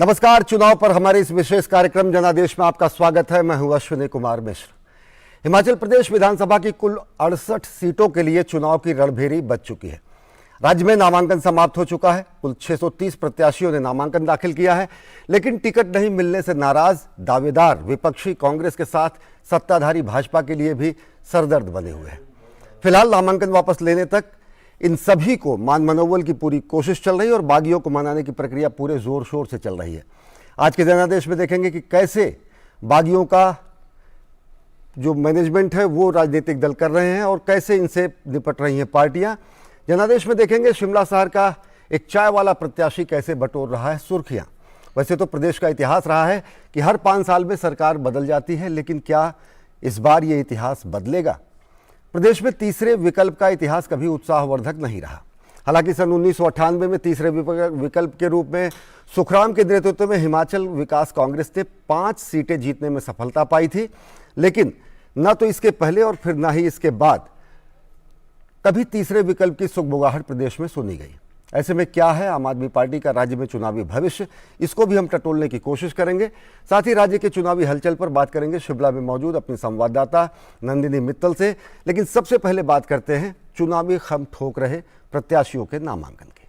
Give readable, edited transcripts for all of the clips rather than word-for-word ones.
नमस्कार। चुनाव पर हमारे इस विशेष कार्यक्रम जनादेश में आपका स्वागत है। मैं हूं अश्विनी कुमार मिश्र। हिमाचल प्रदेश विधानसभा की कुल 68 सीटों के लिए चुनाव की रणभेरी बज चुकी है। राज्य में नामांकन समाप्त हो चुका है। कुल 630 प्रत्याशियों ने नामांकन दाखिल किया है, लेकिन टिकट नहीं मिलने से नाराज दावेदार विपक्षी कांग्रेस के साथ सत्ताधारी भाजपा के लिए भी सरदर्द बने हुए हैं। फिलहाल नामांकन वापस लेने तक इन सभी को मान मनोबल की पूरी कोशिश चल रही है और बागियों को मनाने की प्रक्रिया पूरे जोर शोर से चल रही है। आज के जनादेश में देखेंगे कि कैसे बागियों का जो मैनेजमेंट है वो राजनीतिक दल कर रहे हैं और कैसे इनसे निपट रही हैं पार्टियां। जनादेश में देखेंगे शिमला शहर का एक चाय वाला प्रत्याशी कैसे बटोर रहा है सुर्खियां। वैसे तो प्रदेश का इतिहास रहा है कि हर 5 साल में सरकार बदल जाती है, लेकिन क्या इस बार ये इतिहास बदलेगा? प्रदेश में तीसरे विकल्प का इतिहास कभी उत्साहवर्धक नहीं रहा। हालांकि सन 1998 में तीसरे विकल्प के रूप में सुखराम के नेतृत्व में हिमाचल विकास कांग्रेस ने 5 सीटें जीतने में सफलता पाई थी, लेकिन न तो इसके पहले और फिर न ही इसके बाद कभी तीसरे विकल्प की सुगबुगाहट प्रदेश में सुनी गई। ऐसे में क्या है आम आदमी पार्टी का राज्य में चुनावी भविष्य, इसको भी हम टटोलने की कोशिश करेंगे। साथ ही राज्य के चुनावी हलचल पर बात करेंगे शिमला में मौजूद अपनी संवाददाता नंदिनी मित्तल से। लेकिन सबसे पहले बात करते हैं चुनावी खम ठोक रहे प्रत्याशियों के नामांकन की।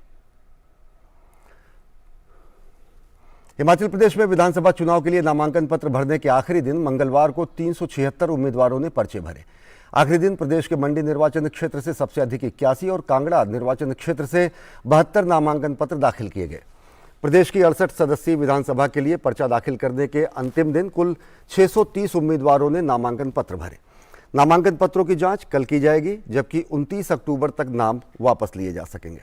हिमाचल प्रदेश में विधानसभा चुनाव के लिए नामांकन पत्र भरने के आखिरी दिन मंगलवार को 376 उम्मीदवारों ने पर्चे भरे। आखिरी दिन प्रदेश के मंडी निर्वाचन क्षेत्र से सबसे अधिक 81 और कांगड़ा निर्वाचन क्षेत्र से 72 नामांकन पत्र दाखिल किए गए। प्रदेश की 68 सदस्यीय विधानसभा के लिए पर्चा दाखिल करने के अंतिम दिन कुल 630 उम्मीदवारों ने नामांकन पत्र भरे। नामांकन पत्रों की जांच कल की जाएगी, जबकि 29 अक्टूबर तक नाम वापस लिए जा सकेंगे।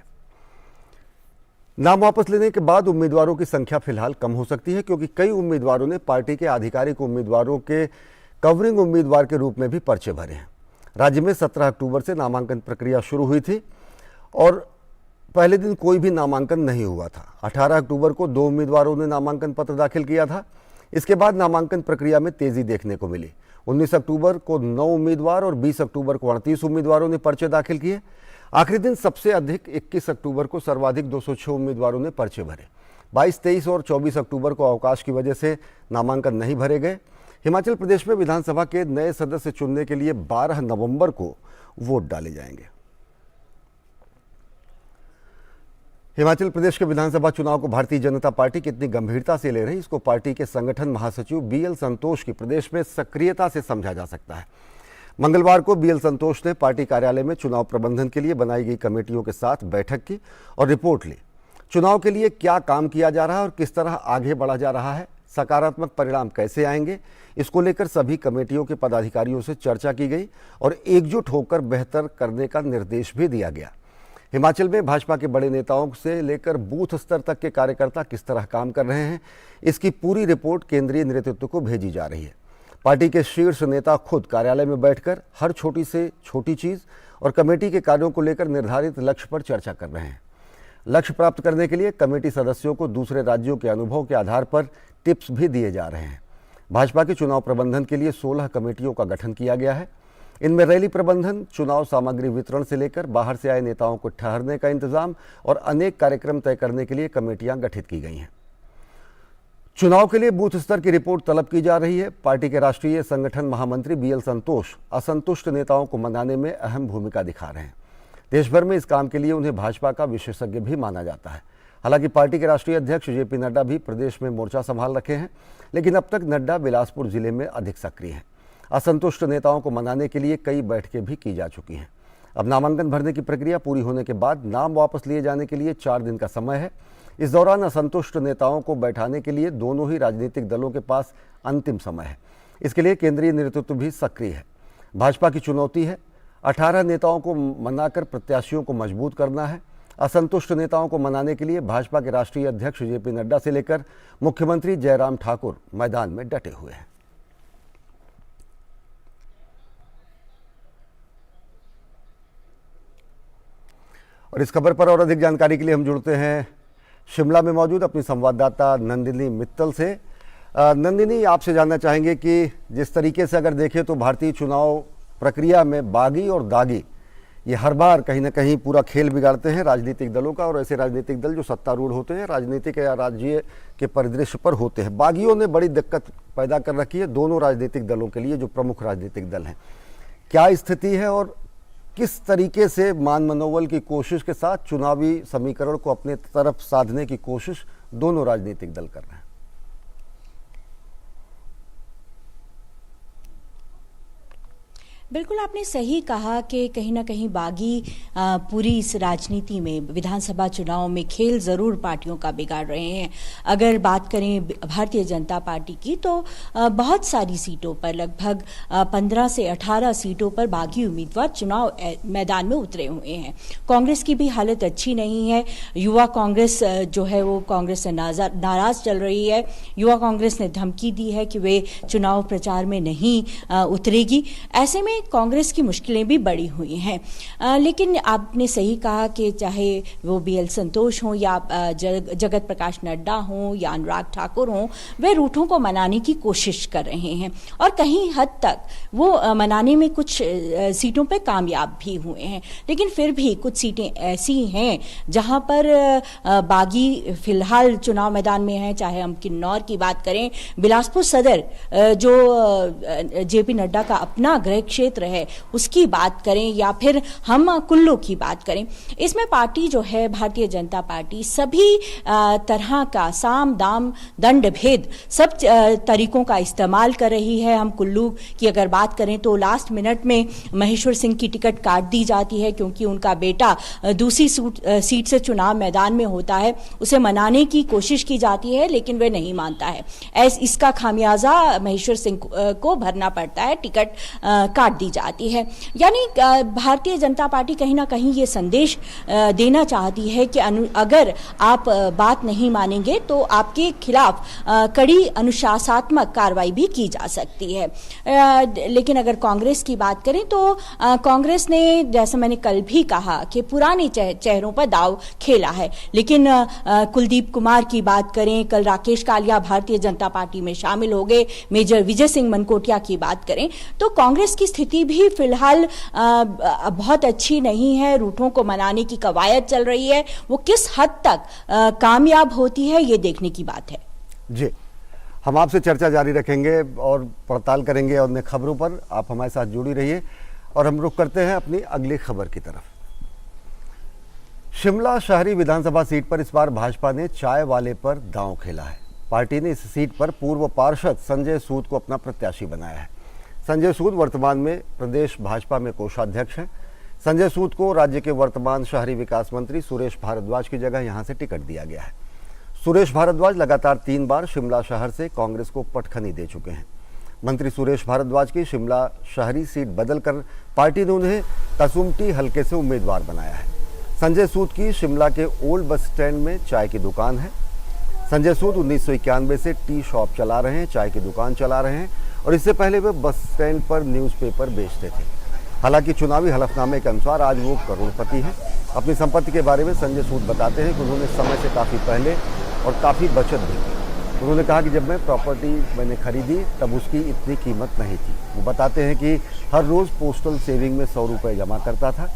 नाम वापस लेने के बाद उम्मीदवारों की संख्या फिलहाल कम हो सकती है, क्योंकि कई उम्मीदवारों ने पार्टी के आधिकारिक उम्मीदवारों के कवरिंग उम्मीदवार के रूप में भी पर्चे भरे हैं। राज्य में 17 अक्टूबर से नामांकन प्रक्रिया शुरू हुई थी और पहले दिन कोई भी नामांकन नहीं हुआ था। 18 अक्टूबर को 2 उम्मीदवारों ने नामांकन पत्र दाखिल किया था। इसके बाद नामांकन प्रक्रिया में तेजी देखने को मिली। 19 अक्टूबर को 9 उम्मीदवार और 20 अक्टूबर को 38 उम्मीदवारों ने पर्चे दाखिल किए। आखिरी दिन सबसे अधिक 21 अक्टूबर को सर्वाधिक 206 उम्मीदवारों ने पर्चे भरे। 22, 23 और 24 अक्टूबर को अवकाश की वजह से नामांकन नहीं भरे गए। हिमाचल प्रदेश में विधानसभा के नए सदस्य चुनने के लिए 12 नवंबर को वोट डाले जाएंगे। हिमाचल प्रदेश के विधानसभा चुनाव को भारतीय जनता पार्टी कितनी गंभीरता से ले रही, इसको पार्टी के संगठन महासचिव बीएल संतोष की प्रदेश में सक्रियता से समझा जा सकता है। मंगलवार को बीएल संतोष ने पार्टी कार्यालय में चुनाव प्रबंधन के लिए बनाई गई कमेटियों के साथ बैठक की और रिपोर्ट ली। चुनाव के लिए क्या काम किया जा रहा है और किस तरह आगे बढ़ा जा रहा है, सकारात्मक परिणाम कैसे आएंगे, इसको लेकर सभी कमेटियों के पदाधिकारियों से चर्चा की गई और एकजुट होकर बेहतर करने का निर्देश भी दिया गया। हिमाचल में भाजपा के बड़े नेताओं से लेकर बूथ स्तर तक के कार्यकर्ता किस तरह काम कर रहे हैं, इसकी पूरी रिपोर्ट केंद्रीय नेतृत्व को भेजी जा रही है। पार्टी के शीर्ष नेता खुद कार्यालय में बैठकर हर छोटी से छोटी चीज़ और कमेटी के कार्यों को लेकर निर्धारित लक्ष्य पर चर्चा कर रहे हैं। लक्ष्य प्राप्त करने के लिए कमेटी सदस्यों को दूसरे राज्यों के अनुभव के आधार पर टिप्स भी दिए जा रहे हैं। भाजपा के चुनाव प्रबंधन के लिए 16 कमेटियों का गठन किया गया है। इनमें रैली प्रबंधन, चुनाव सामग्री वितरण से लेकर बाहर से आए नेताओं को ठहरने का इंतजाम और अनेक कार्यक्रम तय करने के लिए कमेटियां गठित की गई हैं। चुनाव के लिए बूथ स्तर की रिपोर्ट तलब की जा रही है। पार्टी के राष्ट्रीय संगठन महामंत्री बीएल संतोष असंतुष्ट नेताओं को मनाने में अहम भूमिका दिखा रहे हैं। देश भर में इस काम के लिए उन्हें भाजपा का विशेषज्ञ भी माना जाता है। हालांकि पार्टी के राष्ट्रीय अध्यक्ष जेपी नड्डा भी प्रदेश में मोर्चा संभाल रखे हैं, लेकिन अब तक नड्डा बिलासपुर जिले में अधिक सक्रिय हैं। असंतुष्ट नेताओं को मनाने के लिए कई बैठकें भी की जा चुकी हैं। अब नामांकन भरने की प्रक्रिया पूरी होने के बाद नाम वापस लिए जाने के लिए 4 दिन का समय है। इस दौरान असंतुष्ट नेताओं को बैठाने के लिए दोनों ही राजनीतिक दलों के पास अंतिम समय है। इसके लिए केंद्रीय नेतृत्व भी सक्रिय है। भाजपा की चुनौती है 18 नेताओं को मनाकर प्रत्याशियों को मजबूत करना है। असंतुष्ट नेताओं को मनाने के लिए भाजपा के राष्ट्रीय अध्यक्ष जेपी नड्डा से लेकर मुख्यमंत्री जयराम ठाकुर मैदान में डटे हुए हैं। और इस खबर पर और अधिक जानकारी के लिए हम जुड़ते हैं शिमला में मौजूद अपनी संवाददाता नंदिनी मित्तल से। नंदिनी, आपसे जानना चाहेंगे कि जिस तरीके से अगर देखें तो भारतीय चुनाव प्रक्रिया में बागी और दागी ये हर बार कहीं ना कहीं पूरा खेल बिगाड़ते हैं राजनीतिक दलों का, और ऐसे राजनीतिक दल जो सत्तारूढ़ होते हैं, राजनीतिक या राज्य के परिदृश्य पर होते हैं। बागियों ने बड़ी दिक्कत पैदा कर रखी है दोनों राजनीतिक दलों के लिए, जो प्रमुख राजनीतिक दल हैं। क्या स्थिति है और किस तरीके से मान मनोबल की कोशिश के साथ चुनावी समीकरण को अपने तरफ साधने की कोशिश दोनों राजनीतिक दल कर रहे हैं? बिल्कुल आपने सही कहा कि कहीं ना कहीं बागी पूरी इस राजनीति में, विधानसभा चुनाव में खेल जरूर पार्टियों का बिगाड़ रहे हैं। अगर बात करें भारतीय जनता पार्टी की तो बहुत सारी सीटों पर, लगभग 15 से 18 सीटों पर बागी उम्मीदवार चुनाव मैदान में उतरे हुए हैं। कांग्रेस की भी हालत अच्छी नहीं है। युवा कांग्रेस जो है वो कांग्रेस से नाराज चल रही है। युवा कांग्रेस ने धमकी दी है कि वे चुनाव प्रचार में नहीं उतरेगी। ऐसे में कांग्रेस की मुश्किलें भी बढ़ी हुई हैं। लेकिन आपने सही कहा कि चाहे वो बीएल संतोष हों या जगत प्रकाश नड्डा हों या अनुराग ठाकुर हों, वे रूठों को मनाने की कोशिश कर रहे हैं और कहीं हद तक वो मनाने में कुछ सीटों पर कामयाब भी हुए हैं। लेकिन फिर भी कुछ सीटें ऐसी हैं जहां पर बागी फिलहाल चुनाव मैदान में हैं। चाहे हम किन्नौर की बात करें, बिलासपुर सदर जो जेपी नड्डा का अपना गृह क्षेत्र है उसकी बात करें, या फिर हम कुल्लू की बात करें, इसमें पार्टी जो है भारतीय जनता पार्टी सभी तरह का साम दाम दंड भेद सब तरीकों का इस्तेमाल कर रही है। हम कुल्लू की अगर बात करें तो लास्ट मिनट में महेश्वर सिंह की टिकट काट दी जाती है क्योंकि उनका बेटा दूसरी सीट से चुनाव मैदान में होता है। उसे मनाने की कोशिश की जाती है लेकिन वह नहीं मानता है। इसका खामियाजा महेश्वर सिंह को भरना पड़ता है, टिकट काट दी जाती है। यानी भारतीय जनता पार्टी कहीं ना कहीं ये संदेश देना चाहती है कि अगर आप बात नहीं मानेंगे तो आपके खिलाफ कड़ी अनुशासनात्मक कार्रवाई भी की जा सकती है। लेकिन अगर कांग्रेस की बात करें तो कांग्रेस ने, जैसा मैंने कल भी कहा, कि पुराने चेहरों पर दाव खेला है। लेकिन कुलदीप कुमार की बात करें, कल राकेश कालिया भारतीय जनता पार्टी में शामिल हो गए, मेजर विजय सिंह मनकोटिया की बात करें तो कांग्रेस की स्थिति भी फिलहाल बहुत अच्छी नहीं है। रूठों को मनाने की कवायद चल रही है, वो किस हद तक कामयाब होती है ये देखने की बात है। जी, हम आपसे चर्चा जारी रखेंगे और पड़ताल करेंगे अन्य खबरों पर। आप हमारे साथ जुड़ी रहिए और हम रुख करते हैं अपनी अगली खबर की तरफ। शिमला शहरी विधानसभा सीट पर इस बार भाजपा ने चाय वाले पर दांव खेला है। पार्टी ने इस सीट पर पूर्व पार्षद संजय सूद को अपना प्रत्याशी बनाया है। संजय सूद वर्तमान में प्रदेश भाजपा में कोषाध्यक्ष हैं। संजय सूद को राज्य के वर्तमान शहरी विकास मंत्री सुरेश भारद्वाज की जगह यहां से टिकट दिया गया है। सुरेश भारद्वाज लगातार 3 बार शिमला शहर से कांग्रेस को पटखनी दे चुके हैं। मंत्री सुरेश भारद्वाज की शिमला शहरी सीट बदलकर पार्टी ने उन्हें कसुम्पटी हलके से उम्मीदवार बनाया है। संजय सूद की शिमला के ओल्ड बस स्टैंड में चाय की दुकान है। संजय सूद 1991 से टी शॉप चला रहे हैं, चाय की दुकान चला रहे हैं और इससे पहले वे बस स्टैंड पर न्यूज़पेपर बेचते थे। हालांकि चुनावी हलफनामे के अनुसार आज वो करोड़पति हैं। अपनी संपत्ति के बारे में संजय सूद बताते हैं कि उन्होंने समय से काफ़ी पहले और काफ़ी बचत भी की। उन्होंने कहा कि जब मैं प्रॉपर्टी मैंने खरीदी तब उसकी इतनी कीमत नहीं थी। वो बताते हैं कि हर रोज़ पोस्टल सेविंग में 100 रुपये जमा करता था।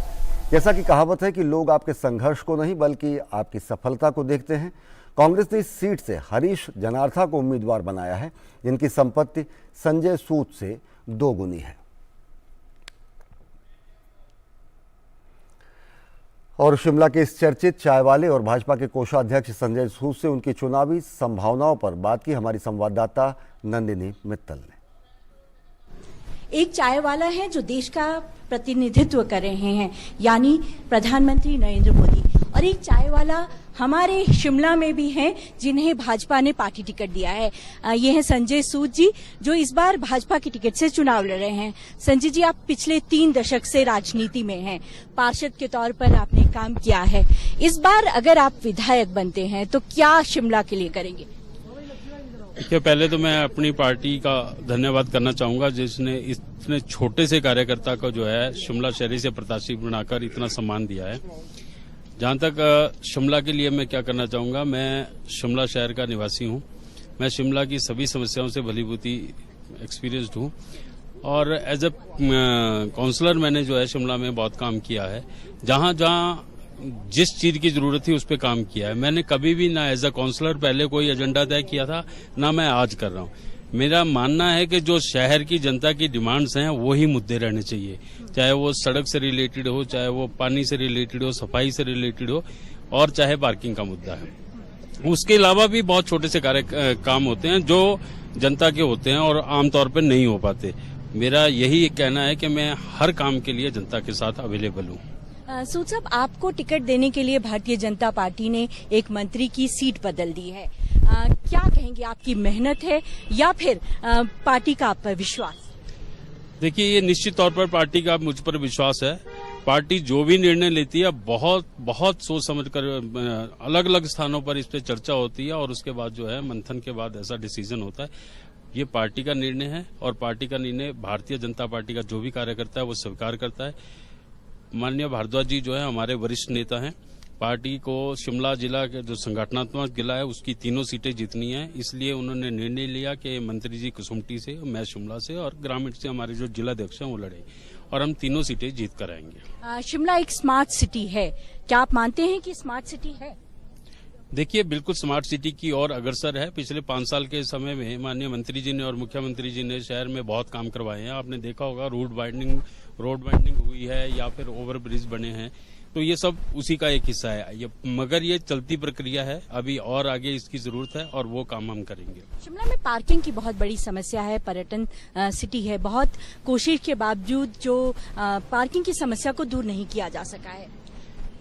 जैसा कि कहावत है कि लोग आपके संघर्ष को नहीं बल्कि आपकी सफलता को देखते हैं। कांग्रेस ने इस सीट से हरीश जनार्था को उम्मीदवार बनाया है, जिनकी संपत्ति संजय सूद से 2 गुनी है। और शिमला के इस चर्चित चाय वाले और भाजपा के कोषाध्यक्ष संजय सूद से उनकी चुनावी संभावनाओं पर बात की हमारी संवाददाता नंदिनी मित्तल ने। एक चाय वाला है जो देश का प्रतिनिधित्व कर रहे हैं, यानी प्रधानमंत्री नरेंद्र मोदी, और एक चाय वाला हमारे शिमला में भी हैं जिन्हें भाजपा ने पार्टी टिकट दिया है। ये हैं संजय सूद जी, जो इस बार भाजपा की टिकट से चुनाव लड़ रहे हैं। संजय जी, आप पिछले 3 दशक से राजनीति में हैं, पार्षद के तौर पर आपने काम किया है। इस बार अगर आप विधायक बनते हैं तो क्या शिमला के लिए करेंगे? देखिए, पहले तो मैं अपनी पार्टी का धन्यवाद करना चाहूंगा जिसने इतने छोटे से कार्यकर्ता को जो है शिमला शहरी से प्रत्याशी बनाकर इतना सम्मान दिया है। जहां तक शिमला के लिए मैं क्या करना चाहूंगा, मैं शिमला शहर का निवासी हूं। मैं शिमला की सभी समस्याओं से भलीभांति एक्सपीरियंस्ड हूं। और एज ए काउंसलर मैंने जो है शिमला में बहुत काम किया है। जहां जहां जिस चीज की जरूरत थी उस पर काम किया है। मैंने कभी भी ना एज ए काउंसलर पहले कोई एजेंडा तय किया था, ना मैं आज कर रहा हूं। मेरा मानना है कि जो शहर की जनता की डिमांड्स हैं वही मुद्दे रहने चाहिए, चाहे वो सड़क से रिलेटेड हो, चाहे वो पानी से रिलेटेड हो, सफाई से रिलेटेड हो, और चाहे पार्किंग का मुद्दा है। उसके अलावा भी बहुत छोटे से काम होते हैं जो जनता के होते हैं और आमतौर पर नहीं हो पाते। मेरा यही कहना है कि मैं हर काम के लिए जनता के साथ अवेलेबल हूँ। सूद साहब, आपको टिकट देने के लिए भारतीय जनता पार्टी ने एक मंत्री की सीट बदल दी है। क्या कहेंगे, आपकी मेहनत है या फिर पार्टी का आप पर विश्वास? देखिए, ये निश्चित तौर पर पार्टी का मुझ पर विश्वास है। पार्टी जो भी निर्णय लेती है बहुत सोच समझकर अलग अलग स्थानों पर इस पे चर्चा होती है और उसके बाद जो है मंथन के बाद ऐसा डिसीजन होता है। ये पार्टी का निर्णय है और पार्टी का निर्णय भारतीय जनता पार्टी का जो भी कार्यकर्ता है वो स्वीकार करता है। माननीय भारद्वाज जी जो है हमारे वरिष्ठ नेता हैं। पार्टी को शिमला जिला के जो संगठनात्मक जिला है उसकी 3 सीटें जीतनी है, इसलिए उन्होंने निर्णय लिया कि मंत्री जी कुसुम्पटी से, मैं शिमला से और ग्रामीण से हमारे जो जिलाध्यक्ष हैं वो लड़े और हम 3 सीटें जीत कर आएंगे। शिमला एक स्मार्ट सिटी है, क्या आप मानते हैं कि स्मार्ट सिटी है? देखिए, बिल्कुल स्मार्ट सिटी की ओर अग्रसर है। पिछले 5 साल के समय में माननीय मंत्री जी ने और मुख्यमंत्री जी ने शहर में बहुत काम करवाए हैं। आपने देखा होगा रोड वाइडनिंग हुई है या फिर ओवर ब्रिज बने हैं, तो ये सब उसी का एक हिस्सा है। मगर ये चलती प्रक्रिया है, अभी और आगे इसकी जरूरत है और वो काम हम करेंगे। शिमला में पार्किंग की बहुत बड़ी समस्या है, पर्यटन सिटी है, बहुत कोशिश के बावजूद जो पार्किंग की समस्या को दूर नहीं किया जा सका है।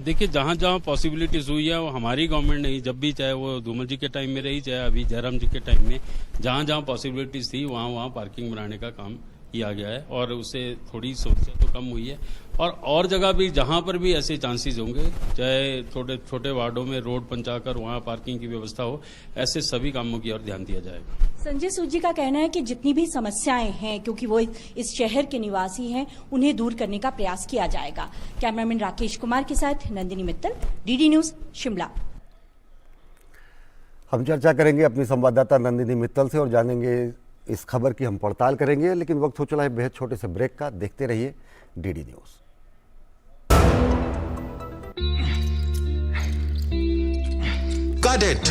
देखिए, जहां जहां पॉसिबिलिटीज हुई है वो हमारी गवर्नमेंट ने, जब भी चाहे वो धूमल जी के टाइम में रही, चाहे अभी जयराम जी के टाइम में, जहां जहां पॉसिबिलिटीज थी वहां पार्किंग बनाने का काम किया गया है और उससे थोड़ी समस्या तो कम हुई है। और जगह भी जहां पर भी ऐसे चांसेस होंगे, चाहे छोटे छोटे वार्डों में रोड पंचाकर वहां पार्किंग की व्यवस्था हो, ऐसे सभी कामों की ओर ध्यान दिया जाएगा। संजय सूद जी का कहना है कि जितनी भी समस्याएं हैं, क्योंकि वो इस शहर के निवासी हैं, उन्हें दूर करने का प्रयास किया जाएगा। कैमरामैन राकेश कुमार के साथ नंदिनी मित्तल, डीडी न्यूज, शिमला। हम चर्चा करेंगे अपनी संवाददाता नंदिनी मित्तल से और जानेंगे इस खबर की हम पड़ताल करेंगे, लेकिन वक्त हो चला है बेहद छोटे से ब्रेक का। देखते रहिए डीडी न्यूज। Got it.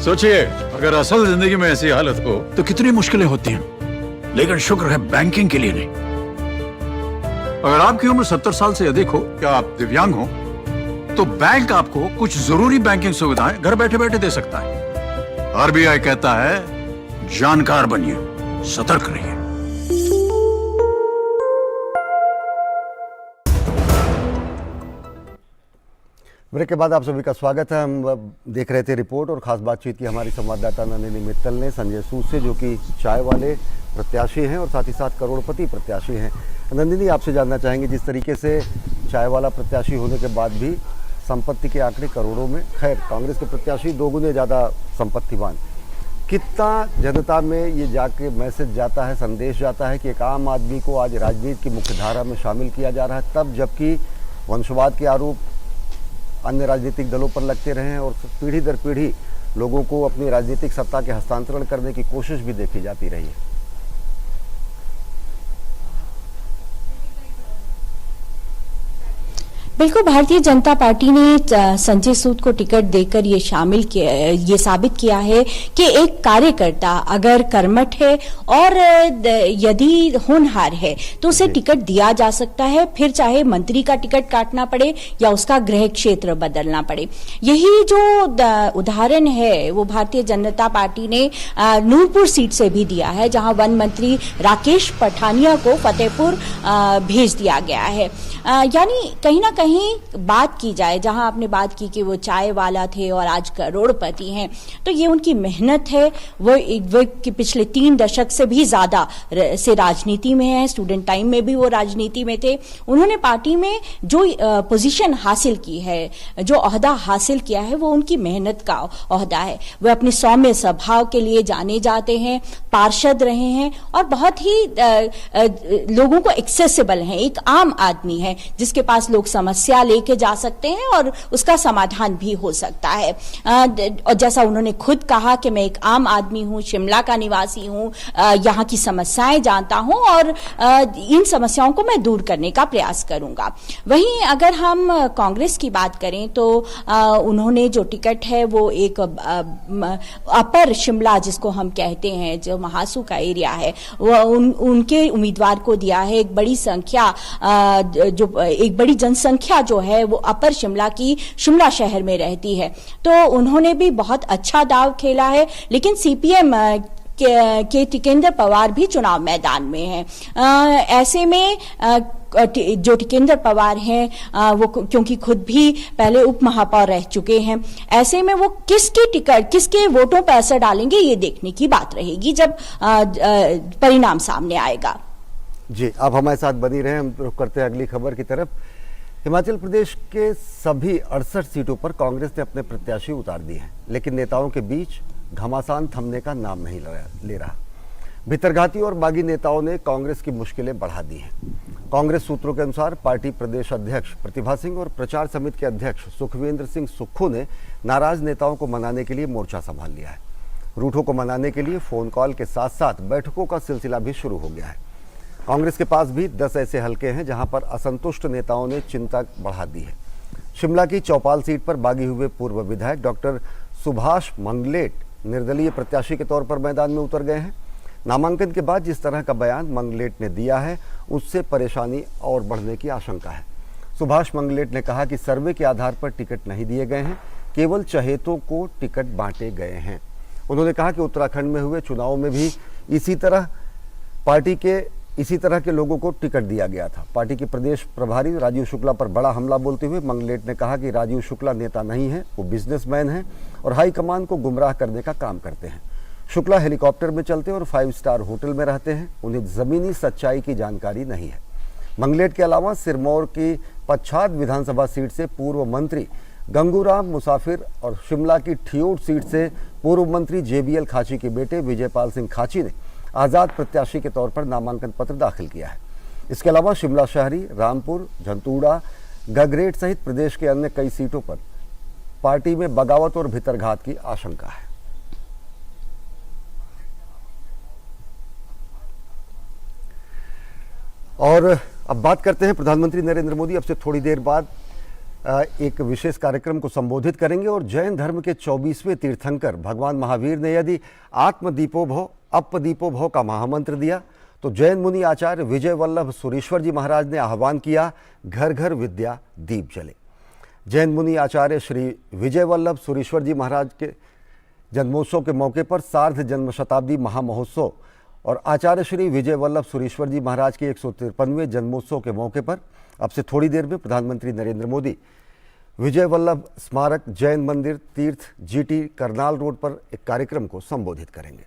सोचिए, अगर असल जिंदगी में ऐसी हालत हो तो कितनी मुश्किलें होती हैं, लेकिन शुक्र है बैंकिंग के लिए नहीं। अगर आपकी उम्र 70 साल से अधिक हो, क्या आप दिव्यांग हो, तो बैंक आपको कुछ जरूरी बैंकिंग सुविधाएं घर बैठे बैठे दे सकता है। आरबीआई कहता है, जानकार बनिए, सतर्क रहिए। ब्रेक के बाद आप सभी का स्वागत है। हम देख रहे थे रिपोर्ट और खास बातचीत की हमारी संवाददाता नंदिनी मित्तल ने संजय सूद से, जो कि चाय वाले प्रत्याशी हैं और साथ ही साथ करोड़पति प्रत्याशी हैं। नंदिनी, आपसे जानना चाहेंगे, जिस तरीके से चाय वाला प्रत्याशी होने के बाद भी संपत्ति के आंकड़े करोड़ों में, खैर कांग्रेस के प्रत्याशी 2 गुने ज़्यादा संपत्तिवान, कितना जनता में ये जाके मैसेज जाता है, संदेश जाता है कि एक आम आदमी को आज राजनीति की मुख्य धारा में शामिल किया जा रहा है, तब जबकि वंशवाद के आरोप अन्य राजनीतिक दलों पर लगते रहे हैं और पीढ़ी दर पीढ़ी लोगों को अपनी राजनीतिक सत्ता के हस्तांतरण करने की कोशिश भी देखी जाती रही है। बिल्कुल, भारतीय जनता पार्टी ने संजय सूद को टिकट देकर ये साबित किया है कि एक कार्यकर्ता अगर कर्मठ है और यदि होनहार है तो उसे टिकट दिया जा सकता है, फिर चाहे मंत्री का टिकट काटना पड़े या उसका गृह क्षेत्र बदलना पड़े। यही जो उदाहरण है वो भारतीय जनता पार्टी ने नूरपुर सीट से भी दिया है, जहां वन मंत्री राकेश पठानिया को फतेहपुर भेज दिया गया है। यानी कहीं ना कहीं बात की जाए, जहां आपने बात की कि वो चाय वाला थे और आज करोड़पति हैं, तो ये उनकी मेहनत है। वो कि पिछले 3 दशक से भी ज्यादा से राजनीति में है, स्टूडेंट टाइम में भी वो राजनीति में थे। उन्होंने पार्टी में जो पोजीशन हासिल की है, जो ओहदा हासिल किया है, वो उनकी मेहनत का ओहदा है। वे अपने सौम्य स्वभाव के लिए जाने जाते हैं, पार्षद रहे हैं और बहुत ही लोगों को एक्सेसिबल हैं, एक आम आदमी है जिसके पास लोग समझ समस्या लेके जा सकते हैं और उसका समाधान भी हो सकता है। और जैसा उन्होंने खुद कहा कि मैं एक आम आदमी हूं, शिमला का निवासी हूं, यहाँ की समस्याएं जानता हूं और इन समस्याओं को मैं दूर करने का प्रयास करूंगा। वहीं अगर हम कांग्रेस की बात करें तो उन्होंने जो टिकट है वो एक अपर शिमला जिसको हम कहते हैं, जो महासू का एरिया है, वो उनके उम्मीदवार को दिया है। एक बड़ी संख्या एक बड़ी जनसंख्या जो है वो अपर शिमला की शिमला शहर में रहती है, तो उन्होंने भी बहुत अच्छा दाव खेला है। लेकिन सीपीएम के टिकेंद्र पवार भी चुनाव मैदान में हैं। ऐसे में जो टिकेंद्र पवार हैं वो क्योंकि खुद भी पहले उप महापौर रह चुके हैं, ऐसे में वो किसकी टिकट, किसके वोटों पर असर डालेंगे ये देखने की बात रहेगी जब परिणाम सामने आएगा। जी, आप हमारे साथ बनी रहे, हम रुख करते हैं अगली खबर की तरफ। हिमाचल प्रदेश के सभी 68 सीटों पर कांग्रेस ने अपने प्रत्याशी उतार दिए हैं, लेकिन नेताओं के बीच घमासान थमने का नाम नहीं ले रहा। भितरघाती और बागी नेताओं ने कांग्रेस की मुश्किलें बढ़ा दी हैं। कांग्रेस सूत्रों के अनुसार पार्टी प्रदेश अध्यक्ष प्रतिभा सिंह और प्रचार समिति के अध्यक्ष सुखविंदर सिंह सुक्खू ने नाराज नेताओं को मनाने के लिए मोर्चा संभाल लिया है। रूठों को मनाने के लिए फोन कॉल के साथ साथ बैठकों का सिलसिला भी शुरू हो गया है। कांग्रेस के पास भी 10 ऐसे हलके हैं जहां पर असंतुष्ट नेताओं ने चिंता बढ़ा दी है। शिमला की चौपाल सीट पर बागी हुए पूर्व विधायक डॉक्टर सुभाष मंगलेट निर्दलीय प्रत्याशी के तौर पर मैदान में उतर गए हैं। नामांकन के बाद जिस तरह का बयान मंगलेट ने दिया है उससे परेशानी और बढ़ने की आशंका है। सुभाष मंगलेट ने कहा कि सर्वे के आधार पर टिकट नहीं दिए गए हैं, केवल चहेतों को टिकट बांटे गए हैं। उन्होंने कहा कि उत्तराखंड में हुए चुनाव में भी इसी तरह के लोगों को टिकट दिया गया था। पार्टी के प्रदेश प्रभारी राजीव शुक्ला पर बड़ा हमला बोलते हुए मंगलेट ने कहा कि राजीव शुक्ला नेता नहीं है, वो बिजनेसमैन हैं और हाईकमान को गुमराह करने का काम करते हैं। शुक्ला हेलीकॉप्टर में चलते और 5 स्टार होटल में रहते हैं, उन्हें जमीनी सच्चाई की जानकारी नहीं है। मंगलेट के अलावा सिरमौर की पच्छाद विधानसभा सीट से पूर्व मंत्री गंगूराम मुसाफिर और शिमला की ठियोट सीट से पूर्व मंत्री JBL खाची के बेटे विजयपाल सिंह खाची ने आज़ाद प्रत्याशी के तौर पर नामांकन पत्र दाखिल किया है। इसके अलावा शिमला शहरी, रामपुर, झंतूड़ा, गगरेट सहित प्रदेश के अन्य कई सीटों पर पार्टी में बगावत और भितरघात की आशंका है। और अब बात करते हैं, प्रधानमंत्री नरेंद्र मोदी अब से थोड़ी देर बाद एक विशेष कार्यक्रम को संबोधित करेंगे और जैन धर्म के 24वें तीर्थंकर भगवान महावीर ने यदि आत्मदीपो भव अपदीपो भव का महामंत्र दिया तो जैन मुनि आचार्य विजय वल्लभ सुरीश्वर जी महाराज ने आह्वान किया, घर घर विद्या दीप जले। जैन मुनि आचार्य श्री विजय वल्लभ सुरीश्वर जी महाराज के जन्मोत्सव के मौके पर सार्ध जन्म शताब्दी महामहोत्सव और आचार्य श्री विजय वल्लभ सुरीश्वर जी महाराज के 153वें जन्मोत्सव के मौके पर अब से थोड़ी देर में प्रधानमंत्री नरेंद्र मोदी विजय वल्लभ स्मारक जैन मंदिर तीर्थ GT करनाल रोड पर एक कार्यक्रम को संबोधित करेंगे।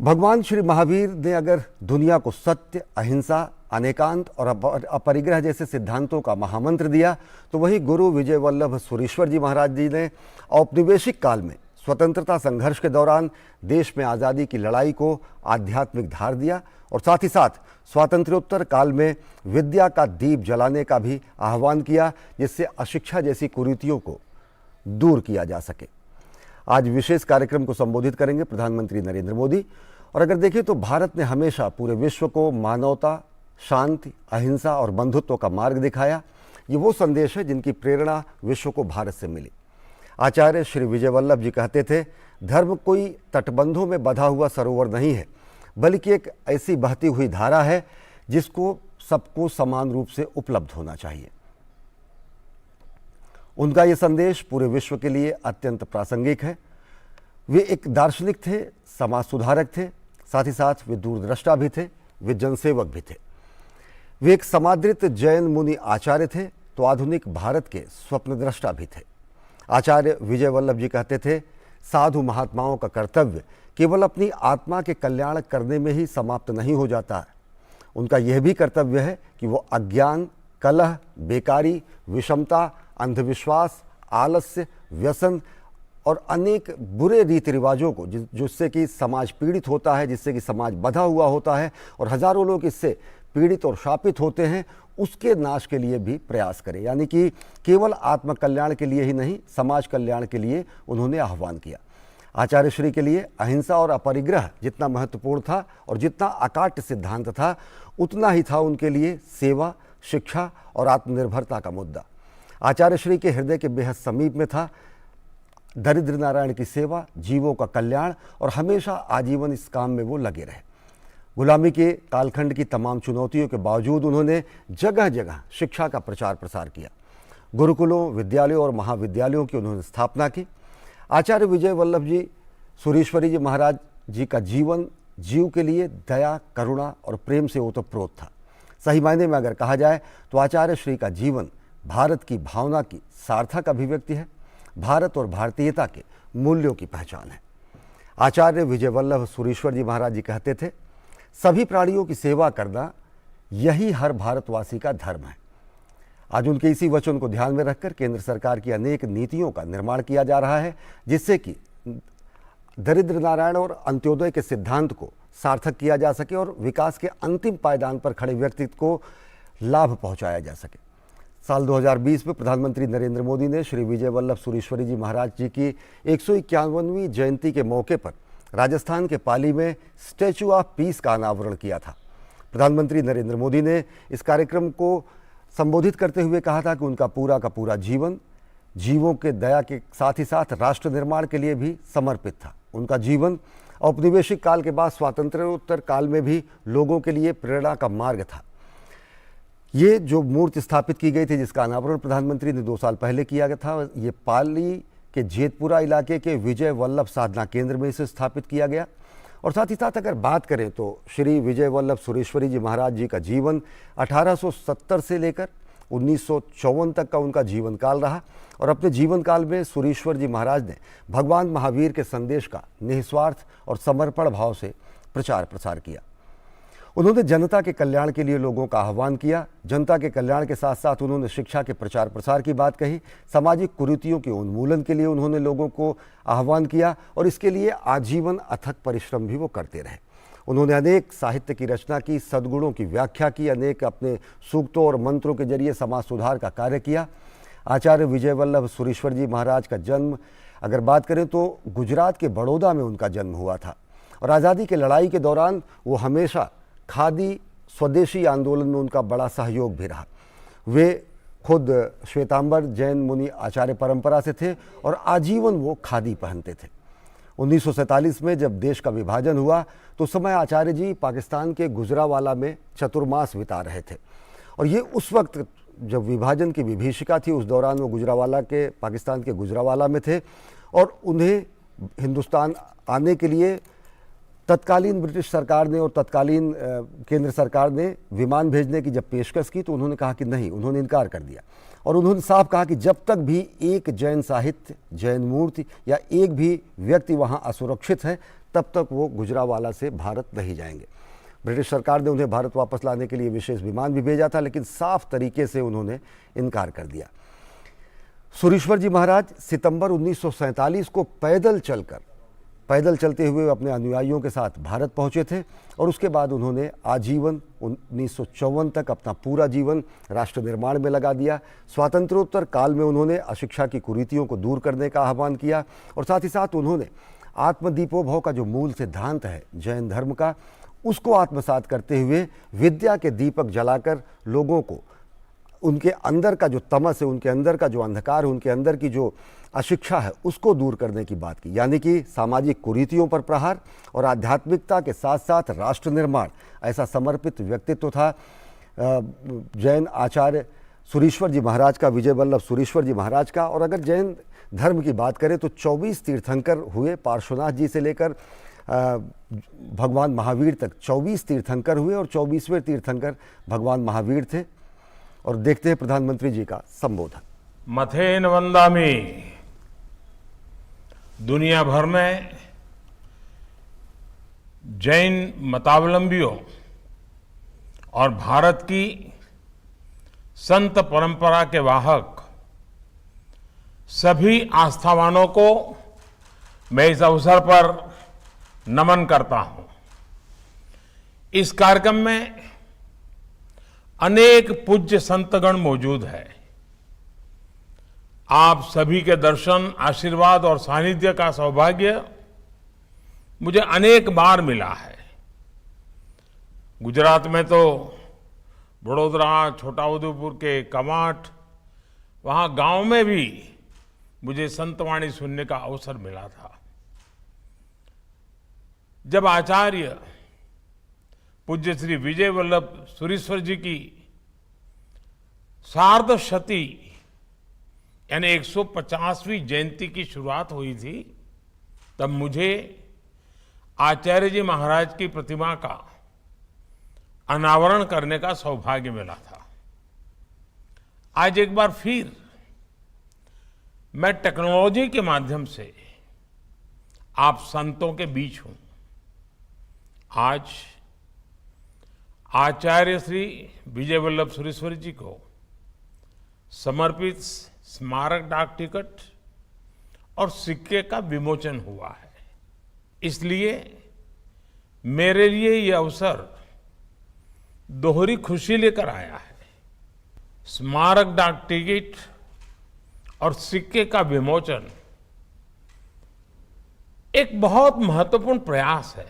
भगवान श्री महावीर ने अगर दुनिया को सत्य, अहिंसा, अनेकांत और अपरिग्रह जैसे सिद्धांतों का महामंत्र दिया तो वही गुरु विजय वल्लभ सुरीश्वर जी महाराज जी ने औपनिवेशिक काल में स्वतंत्रता संघर्ष के दौरान देश में आज़ादी की लड़ाई को आध्यात्मिक धार दिया और साथ ही साथ स्वातंत्र्योत्तर काल में विद्या का दीप जलाने का भी आह्वान किया, जिससे अशिक्षा जैसी कुरीतियों को दूर किया जा सके। आज विशेष कार्यक्रम को संबोधित करेंगे प्रधानमंत्री नरेंद्र मोदी। और अगर देखें तो भारत ने हमेशा पूरे विश्व को मानवता, शांति, अहिंसा और बंधुत्व का मार्ग दिखाया। ये वो संदेश है जिनकी प्रेरणा विश्व को भारत से मिली। आचार्य श्री विजय वल्लभ जी कहते थे, धर्म कोई तटबंधों में बधा हुआ सरोवर नहीं है, बल्कि एक ऐसी बहती हुई धारा है जिसको सबको समान रूप से उपलब्ध होना चाहिए। उनका ये संदेश पूरे विश्व के लिए अत्यंत प्रासंगिक है। वे एक दार्शनिक थे, समाज सुधारक थे, साथ ही साथ वे दूरदृष्टा भी थे, वे जनसेवक भी थे। वे एक समादृत जैन मुनि आचार्य थे तो आधुनिक भारत के स्वप्नद्रष्टा भी थे। आचार्य विजय वल्लभ जी कहते थे, साधु महात्माओं का कर्तव्य केवल अपनी आत्मा के कल्याण करने में ही समाप्त नहीं हो जाता है। उनका यह भी कर्तव्य है कि वो अज्ञान, कलह, बेकारी, विषमता, अंधविश्वास, आलस्य, व्यसन और अनेक बुरे रीति रिवाजों को जिससे कि समाज पीड़ित होता है, जिससे कि समाज बंधा हुआ होता है और हजारों लोग इससे पीड़ित और शापित होते हैं, उसके नाश के लिए भी प्रयास करें। यानी कि केवल आत्मकल्याण के लिए ही नहीं, समाज कल्याण के लिए उन्होंने आह्वान किया। आचार्य श्री के लिए अहिंसा और अपरिग्रह जितना महत्वपूर्ण था और जितना अकाट्य सिद्धांत था, उतना ही था उनके लिए सेवा, शिक्षा और आत्मनिर्भरता का मुद्दा। आचार्य श्री के हृदय के बेहद समीप में था दरिद्र नारायण की सेवा, जीवों का कल्याण, और हमेशा आजीवन इस काम में वो लगे रहे। गुलामी के कालखंड की तमाम चुनौतियों के बावजूद उन्होंने जगह जगह शिक्षा का प्रचार प्रसार किया। गुरुकुलों, विद्यालयों और महाविद्यालयों की उन्होंने स्थापना की। आचार्य विजय वल्लभ जी सुरीश्वरी जी महाराज जी का जीवन जीव के लिए दया, करुणा और प्रेम से ओतप्रोत था। सही मायने में अगर कहा जाए तो आचार्य श्री का जीवन भारत की भावना की सार्थक अभिव्यक्ति है, भारत और भारतीयता के मूल्यों की पहचान है। आचार्य विजय वल्लभ सुरीश्वर जी महाराज जी कहते थे, सभी प्राणियों की सेवा करना यही हर भारतवासी का धर्म है। आज उनके इसी वचन को ध्यान में रखकर केंद्र सरकार की अनेक नीतियों का निर्माण किया जा रहा है, जिससे कि दरिद्र नारायण और अंत्योदय के सिद्धांत को सार्थक किया जा सके और विकास के अंतिम पायदान पर खड़े व्यक्तित्व को लाभ पहुंचाया जा सके। साल 2020 में प्रधानमंत्री नरेंद्र मोदी ने श्री विजय वल्लभ सुरीश्वरी जी महाराज जी की 151वीं जयंती के मौके पर राजस्थान के पाली में स्टैचू ऑफ पीस का अनावरण किया था। प्रधानमंत्री नरेंद्र मोदी ने इस कार्यक्रम को संबोधित करते हुए कहा था कि उनका पूरा का पूरा जीवन जीवों के दया के साथ ही साथ राष्ट्र निर्माण के लिए भी समर्पित था। उनका जीवन औपनिवेशिक काल के बाद स्वातंत्र्योत्तर काल में भी लोगों के लिए प्रेरणा का मार्ग था। ये जो मूर्ति स्थापित की गई थी, जिसका अनावरण प्रधानमंत्री ने 2 साल पहले किया था, ये पाली के जेतपुरा इलाके के विजय वल्लभ साधना केंद्र में इसे स्थापित किया गया। और साथ ही साथ अगर बात करें तो श्री विजय वल्लभ सुरीश्वरी जी महाराज जी का जीवन 1870 से लेकर 1954 तक का उनका जीवन काल रहा। और अपने जीवन काल में सुरीश्वर जी महाराज ने भगवान महावीर के संदेश का निस्वार्थ और समर्पण भाव से प्रचार प्रसार किया। उन्होंने जनता के कल्याण के लिए लोगों का आह्वान किया। जनता के कल्याण के साथ साथ उन्होंने शिक्षा के प्रचार प्रसार की बात कही। सामाजिक कुरीतियों के उन्मूलन के लिए उन्होंने लोगों को आह्वान किया और इसके लिए आजीवन अथक परिश्रम भी वो करते रहे। उन्होंने अनेक साहित्य की रचना की, सद्गुणों की व्याख्या की, अनेक अपने सूक्तों और मंत्रों के जरिए समाज सुधार का कार्य किया। आचार्य विजय वल्लभ सुरीश्वर जी महाराज का जन्म अगर बात करें तो गुजरात के बड़ौदा में उनका जन्म हुआ था और आज़ादी की लड़ाई के दौरान वो हमेशा खादी स्वदेशी आंदोलन में उनका बड़ा सहयोग भी रहा। वे खुद श्वेतांबर जैन मुनि आचार्य परंपरा से थे और आजीवन वो खादी पहनते थे। 1947 में जब देश का विभाजन हुआ तो उस समय आचार्य जी पाकिस्तान के गुजरावाला में चतुर्मास बिता रहे थे और ये उस वक्त जब विभाजन की विभीषिका थी, उस दौरान वो गुजरावाला के पाकिस्तान के गुजरावाला में थे और उन्हें हिंदुस्तान आने के लिए तत्कालीन ब्रिटिश सरकार ने और तत्कालीन केंद्र सरकार ने विमान भेजने की जब पेशकश की तो उन्होंने कहा कि नहीं, उन्होंने इनकार कर दिया और उन्होंने साफ कहा कि जब तक भी एक जैन साहित्य, जैन मूर्ति या एक भी व्यक्ति वहाँ असुरक्षित है, तब तक वो गुजरावाला से भारत नहीं जाएंगे। ब्रिटिश सरकार ने उन्हें भारत वापस लाने के लिए विशेष विमान भी भेजा था, लेकिन साफ तरीके से उन्होंने इनकार कर दिया। सुरीश्वर जी महाराज सितंबर 1947 को पैदल चलते हुए अपने अनुयायियों के साथ भारत पहुंचे थे और उसके बाद उन्होंने आजीवन 1954 तक अपना पूरा जीवन राष्ट्र निर्माण में लगा दिया। स्वातंत्र्योत्तर काल में उन्होंने अशिक्षा की कुरीतियों को दूर करने का आह्वान किया और साथ ही साथ उन्होंने आत्मदीपोभव का जो मूल सिद्धांत है जैन धर्म का, उसको आत्मसात करते हुए विद्या के दीपक जलाकर लोगों को उनके अंदर का जो तमस है, उनके अंदर का जो अंधकार है, उनके अंदर की जो अशिक्षा है, उसको दूर करने की बात की। यानी कि सामाजिक कुरीतियों पर प्रहार और आध्यात्मिकता के साथ साथ राष्ट्र निर्माण, ऐसा समर्पित व्यक्तित्व था जैन आचार्य सुरीश्वर जी महाराज का, विजय वल्लभ सुरीश्वर जी महाराज का। और अगर जैन धर्म की बात करें तो 24 तीर्थंकर हुए, पार्श्वनाथ जी से लेकर भगवान महावीर तक 24 तीर्थंकर हुए और 24वें तीर्थंकर भगवान महावीर थे। और देखते हैं प्रधानमंत्री जी का संबोधन। मथेन वंदामि, दुनिया भर में जैन मतावलंबियों और भारत की संत परंपरा के वाहक सभी आस्थावानों को मैं इस अवसर पर नमन करता हूं। इस कार्यक्रम में अनेक पूज्य संतगण मौजूद है। आप सभी के दर्शन, आशीर्वाद और सानिध्य का सौभाग्य मुझे अनेक बार मिला है। गुजरात में तो बड़ोदरा, छोटाउदेपुर के कमाट, वहां गांव में भी मुझे संतवाणी सुनने का अवसर मिला था। जब आचार्य पूज्य श्री विजय वल्लभ सुरीश्वर जी की सार्ध शती यानी 150वीं जयंती की शुरुआत हुई थी, तब मुझे आचार्य जी महाराज की प्रतिमा का अनावरण करने का सौभाग्य मिला था। आज एक बार फिर मैं टेक्नोलॉजी के माध्यम से आप संतों के बीच हूं। आज आचार्य श्री विजय वल्लभ सुरीश्वर जी को समर्पित स्मारक डाक टिकट और सिक्के का विमोचन हुआ है। इसलिए मेरे लिए यह अवसर दोहरी खुशी लेकर आया है। स्मारक डाक टिकट और सिक्के का विमोचन एक बहुत महत्वपूर्ण प्रयास है।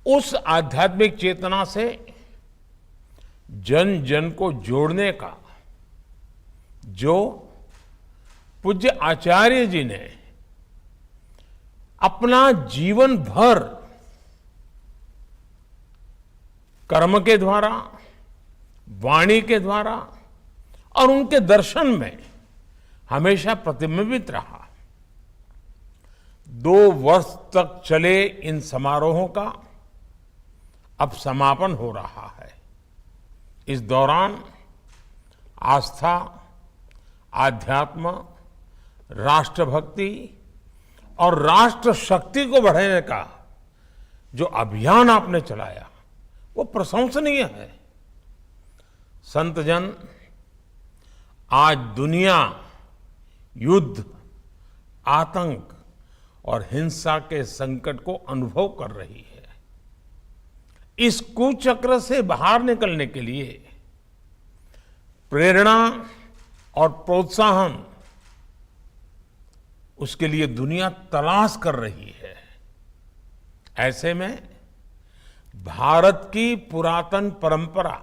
उस आध्यात्मिक चेतना से जन जन को जोड़ने का जो पूज्य आचार्य जी ने अपना जीवन भर कर्म के द्वारा, वाणी के द्वारा और उनके दर्शन में हमेशा प्रतिबिंबित रहा। 2 वर्ष तक चले इन समारोहों का अब समापन हो रहा है। इस दौरान आस्था, आध्यात्म, राष्ट्रभक्ति और राष्ट्र शक्ति को बढ़ाने का जो अभियान आपने चलाया वो प्रशंसनीय है। संत जन आज दुनिया युद्ध, आतंक और हिंसा के संकट को अनुभव कर रही है। इस कुचक्र से बाहर निकलने के लिए प्रेरणा और प्रोत्साहन उसके लिए दुनिया तलाश कर रही है। ऐसे में भारत की पुरातन परंपरा,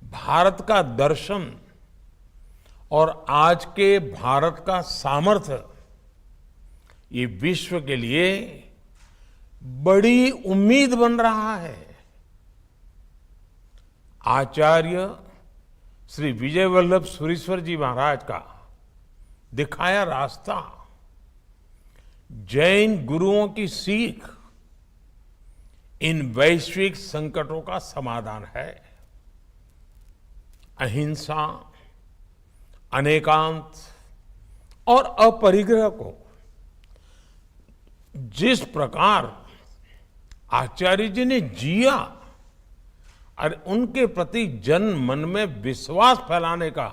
भारत का दर्शन और आज के भारत का सामर्थ्य ये विश्व के लिए बड़ी उम्मीद बन रहा है। आचार्य श्री विजय वल्लभ सुरीश्वर जी महाराज का दिखाया रास्ता, जैन गुरुओं की सीख इन वैश्विक संकटों का समाधान है। अहिंसा, अनेकांत और अपरिग्रह को जिस प्रकार आचार्य जी ने जिया और उनके प्रति जन मन में विश्वास फैलाने का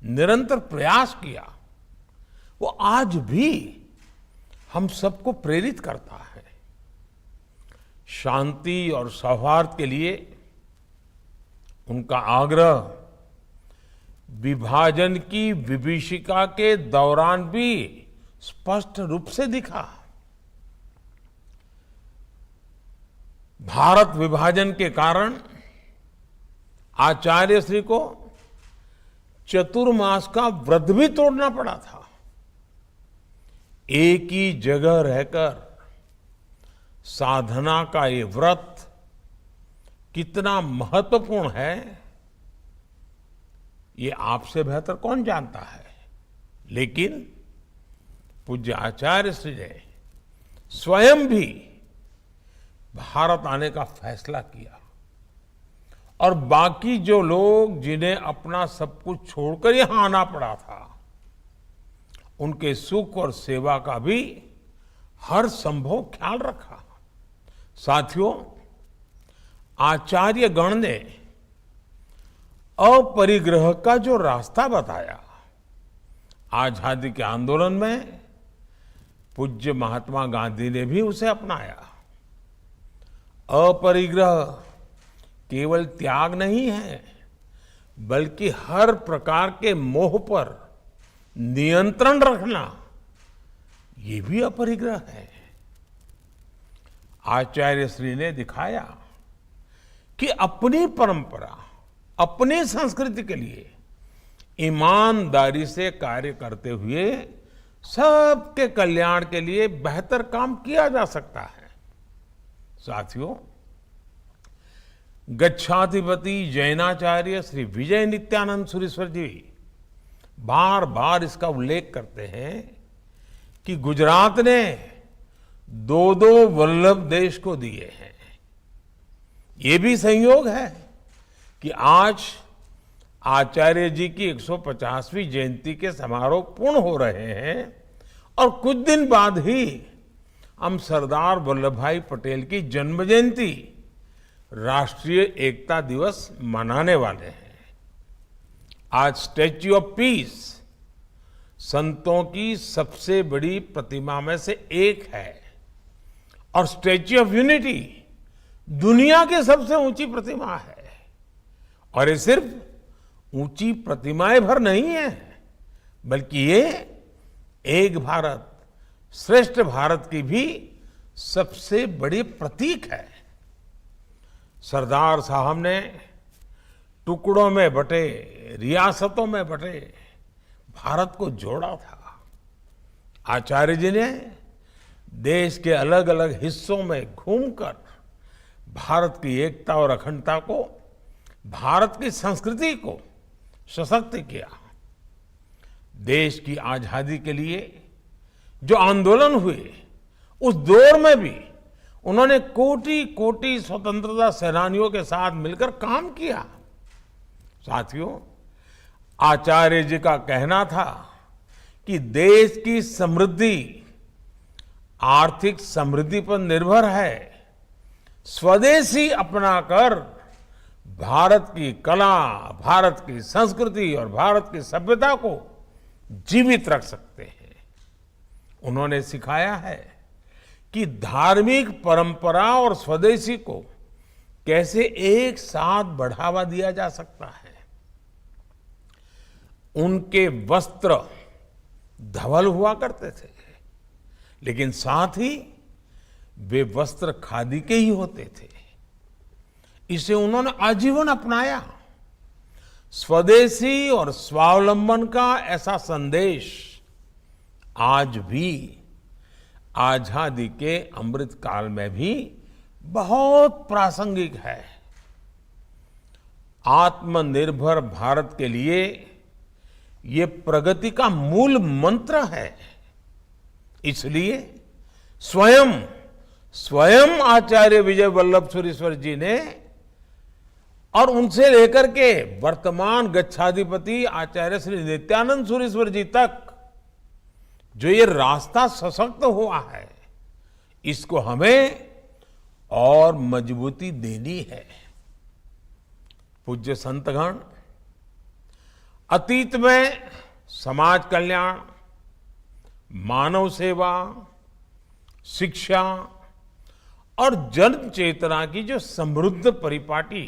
निरंतर प्रयास किया, वो आज भी हम सबको प्रेरित करता है। शांति और सौहार्द के लिए उनका आग्रह विभाजन की विभीषिका के दौरान भी स्पष्ट रूप से दिखा। भारत विभाजन के कारण आचार्य श्री को चतुर्मास का व्रत भी तोड़ना पड़ा था। एक ही जगह रहकर साधना का ये व्रत कितना महत्वपूर्ण है, ये आपसे बेहतर कौन जानता है। लेकिन पूज्य आचार्य श्री ने स्वयं भी भारत आने का फैसला किया और बाकी जो लोग जिन्हें अपना सब कुछ छोड़कर यहां आना पड़ा था, उनके सुख और सेवा का भी हर संभव ख्याल रखा। साथियों, आचार्य गण ने अपरिग्रह का जो रास्ता बताया, आजादी के आंदोलन में पूज्य महात्मा गांधी ने भी उसे अपनाया। अपरिग्रह केवल त्याग नहीं है, बल्कि हर प्रकार के मोह पर नियंत्रण रखना, ये भी अपरिग्रह है। आचार्य श्री ने दिखाया कि अपनी परंपरा, अपनी संस्कृति के लिए ईमानदारी से कार्य करते हुए सबके कल्याण के लिए बेहतर काम किया जा सकता है। साथियों, गच्छाधिपति जैनाचार्य श्री विजय नित्यानंद सुरीश्वर जी बार बार इसका उल्लेख करते हैं कि गुजरात ने दो वल्लभ देश को दिए हैं। ये भी संयोग है कि आज आचार्य जी की 150वीं जयंती के समारोह पूर्ण हो रहे हैं और कुछ दिन बाद ही हम सरदार वल्लभ भाई पटेल की जन्म जयंती, राष्ट्रीय एकता दिवस मनाने वाले हैं। आज स्टैच्यू ऑफ पीस संतों की सबसे बड़ी प्रतिमा में से एक है और स्टैच्यू ऑफ यूनिटी दुनिया की सबसे ऊंची प्रतिमा है। और ये सिर्फ ऊंची प्रतिमाएं भर नहीं है, बल्कि ये एक भारत श्रेष्ठ भारत की भी सबसे बड़ी प्रतीक है। सरदार साहब ने टुकड़ों में बटे, रियासतों में बटे भारत को जोड़ा था। आचार्य जी ने देश के अलग अलग हिस्सों में घूमकर भारत की एकता और अखंडता को, भारत की संस्कृति को सशक्त किया। देश की आजादी के लिए जो आंदोलन हुए, उस दौर में भी उन्होंने कोटि कोटि स्वतंत्रता सेनानियों के साथ मिलकर काम किया। साथियों, आचार्य जी का कहना था कि देश की समृद्धि आर्थिक समृद्धि पर निर्भर है। स्वदेशी अपनाकर भारत की कला, भारत की संस्कृति और भारत की सभ्यता को जीवित रख सकते हैं। उन्होंने सिखाया है कि धार्मिक परंपरा और स्वदेशी को कैसे एक साथ बढ़ावा दिया जा सकता है। उनके वस्त्र धवल हुआ करते थे, लेकिन साथ ही वे वस्त्र खादी के ही होते थे। इसे उन्होंने आजीवन अपनाया। स्वदेशी और स्वावलंबन का ऐसा संदेश आज भी आजादी के अमृत काल में भी बहुत प्रासंगिक है। आत्मनिर्भर भारत के लिए ये प्रगति का मूल मंत्र है। इसलिए स्वयं आचार्य विजय वल्लभ सुरीश्वर जी ने और उनसे लेकर के वर्तमान गच्छाधिपति आचार्य श्री नित्यानंद सुरीश्वर जी तक जो ये रास्ता सशक्त हुआ है, इसको हमें और मजबूती देनी है। पूज्य संतगण अतीत में समाज कल्याण, मानव सेवा, शिक्षा और जन चेतना की जो समृद्ध परिपाटी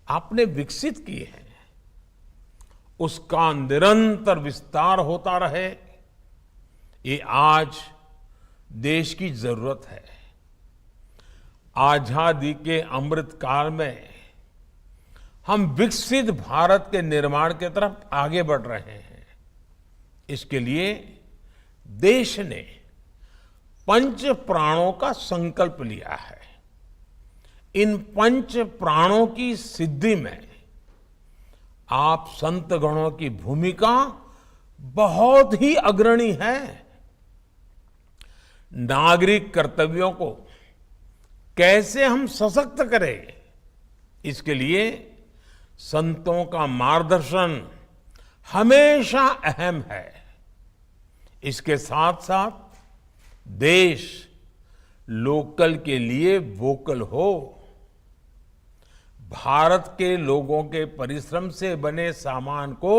आपने विकसित की है, उसका निरंतर विस्तार होता रहे, ये आज देश की जरूरत है। आजादी के अमृत काल में हम विकसित भारत के निर्माण की तरफ आगे बढ़ रहे हैं। इसके लिए देश ने पंच प्राणों का संकल्प लिया है। इन पंच प्राणों की सिद्धि में आप संतगणों की भूमिका बहुत ही अग्रणी है। नागरिक कर्तव्यों को कैसे हम सशक्त करें, इसके लिए संतों का मार्गदर्शन हमेशा अहम है। इसके साथ साथ देश लोकल के लिए वोकल हो। भारत के लोगों के परिश्रम से बने सामान को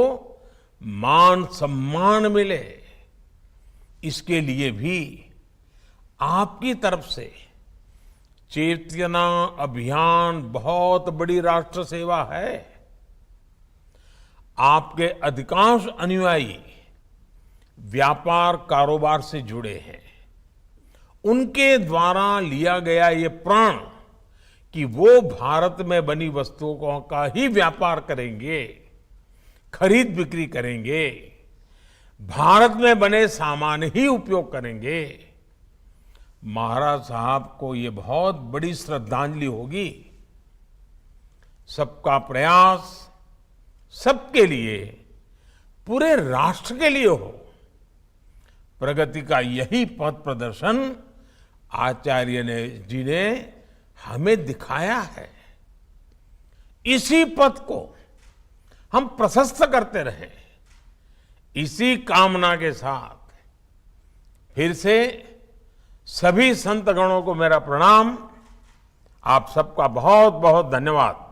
मान सम्मान मिले, इसके लिए भी आपकी तरफ से चेतना अभियान बहुत बड़ी राष्ट्र सेवा है। आपके अधिकांश अनुयायी व्यापार कारोबार से जुड़े हैं। उनके द्वारा लिया गया ये प्रण कि वो भारत में बनी वस्तुओं का ही व्यापार करेंगे, खरीद बिक्री करेंगे, भारत में बने सामान ही उपयोग करेंगे। महाराज साहब को ये बहुत बड़ी श्रद्धांजलि होगी। सबका प्रयास सबके लिए, पूरे राष्ट्र के लिए हो, प्रगति का यही पथ प्रदर्शन आचार्य जी ने हमें दिखाया है। इसी पथ को हम प्रशस्त करते रहें। इसी कामना के साथ फिर से सभी संत गणों को मेरा प्रणाम। आप सबका बहुत बहुत धन्यवाद।